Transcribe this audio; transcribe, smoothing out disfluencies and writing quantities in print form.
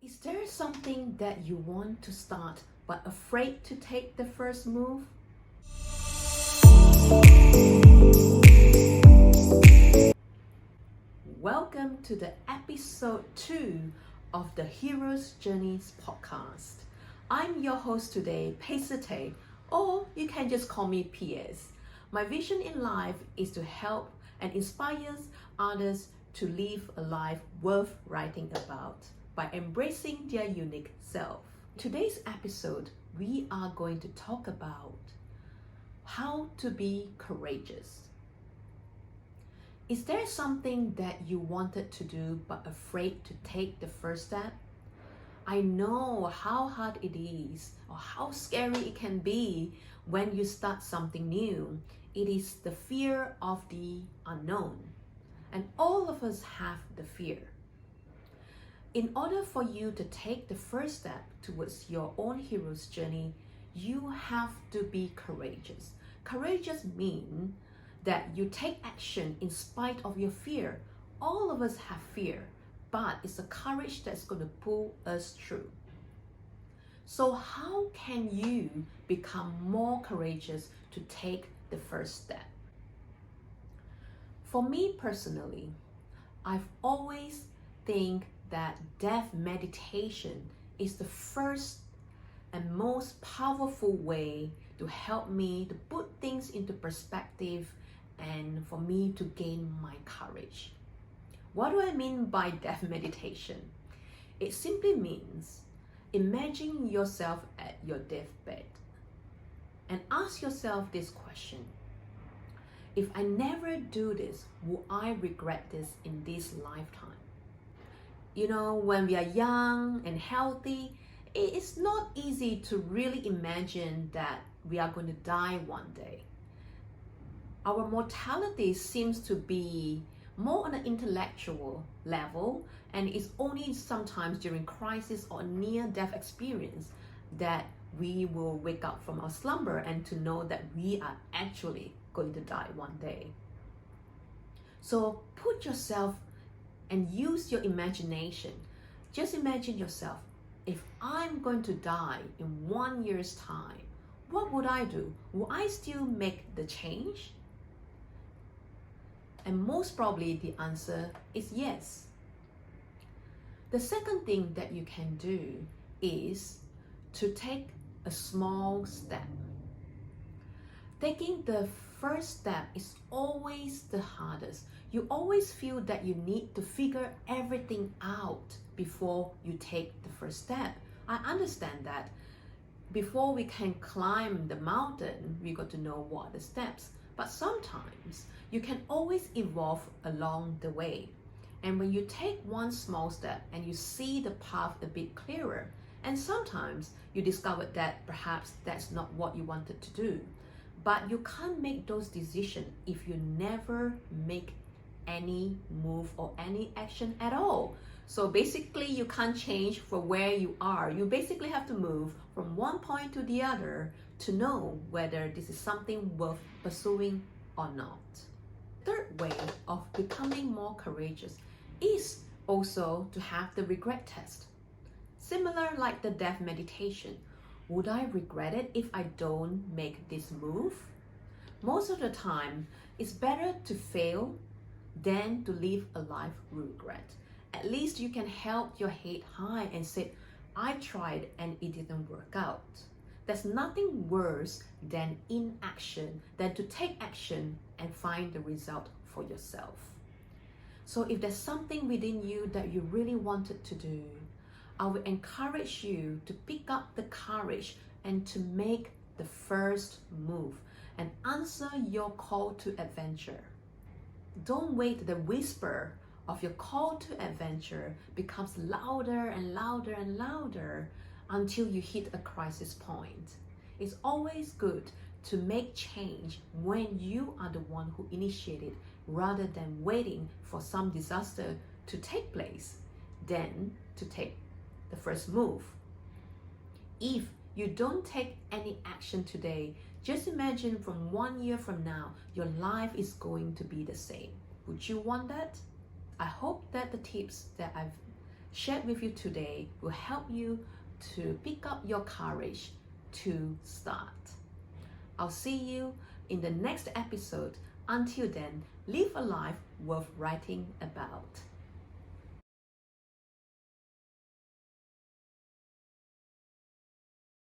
Is there something that you want to start but afraid to take the first move? Welcome to the episode 2 of the Hero's Journeys podcast. I'm your host today, Pheh, or you can just call me PS. My vision in life is to help and inspire others to live a life worth writing about by embracing their unique self. Today's episode, we are going to talk about how to be courageous. Is there something that you wanted to do but afraid to take the first step? I know how hard it is or how scary it can be when you start something new. It is the fear of the unknown. And all of us have the fear. In order for you to take the first step towards your own hero's journey, you have to be courageous. Courageous means that you take action in spite of your fear. All of us have fear, but it's the courage that's going to pull us through. So how can you become more courageous to take the first step? For me personally, I've always think that death meditation is the first and most powerful way to help me to put things into perspective and for me to gain my courage. What do I mean by death meditation? It simply means imagine yourself at your deathbed and ask yourself this question. If I never do this, will I regret this in this lifetime? You know, when we are young and healthy, it's not easy to really imagine that we are going to die one day. Our mortality seems to be more on an intellectual level, and it's only sometimes during crisis or near-death experience that we will wake up from our slumber and to know that we are actually going to die one day. So put yourself and use your imagination. Just imagine yourself, if I'm going to die in 1 year's time, what would I do? Will I still make the change? And most probably the answer is yes. The second thing that you can do is to take a small step. Taking the first step is always the hardest. You always feel that you need to figure everything out before you take the first step. I understand that. Before we can climb the mountain, we got to know what are the steps. But sometimes you can always evolve along the way. And when you take one small step and you see the path a bit clearer, and sometimes you discover that perhaps that's not what you wanted to do. But you can't make those decisions if you never make any move or any action at all. So basically you can't change from where you are. You basically have to move from one point to the other to know whether this is something worth pursuing or not. Third way of becoming more courageous is also to have the regret test. Similar like the death meditation. Would I regret it if I don't make this move? Most of the time, it's better to fail than to live a life with regret. At least you can hold your head high and say, I tried and it didn't work out. There's nothing worse than inaction, than to take action and find the result for yourself. So if there's something within you that you really wanted to do, I will encourage you to pick up the courage and to make the first move and answer your call to adventure. Don't wait. The whisper of your call to adventure becomes louder and louder and louder until you hit a crisis point. It's always good to make change when you are the one who initiated rather than waiting for some disaster to take place, then to take the first move. If you don't take any action today, just imagine from 1 year from now, your life is going to be the same. Would you want that? I hope that the tips that I've shared with you today will help you to pick up your courage to start. I'll see you in the next episode. Until then, live a life worth writing about.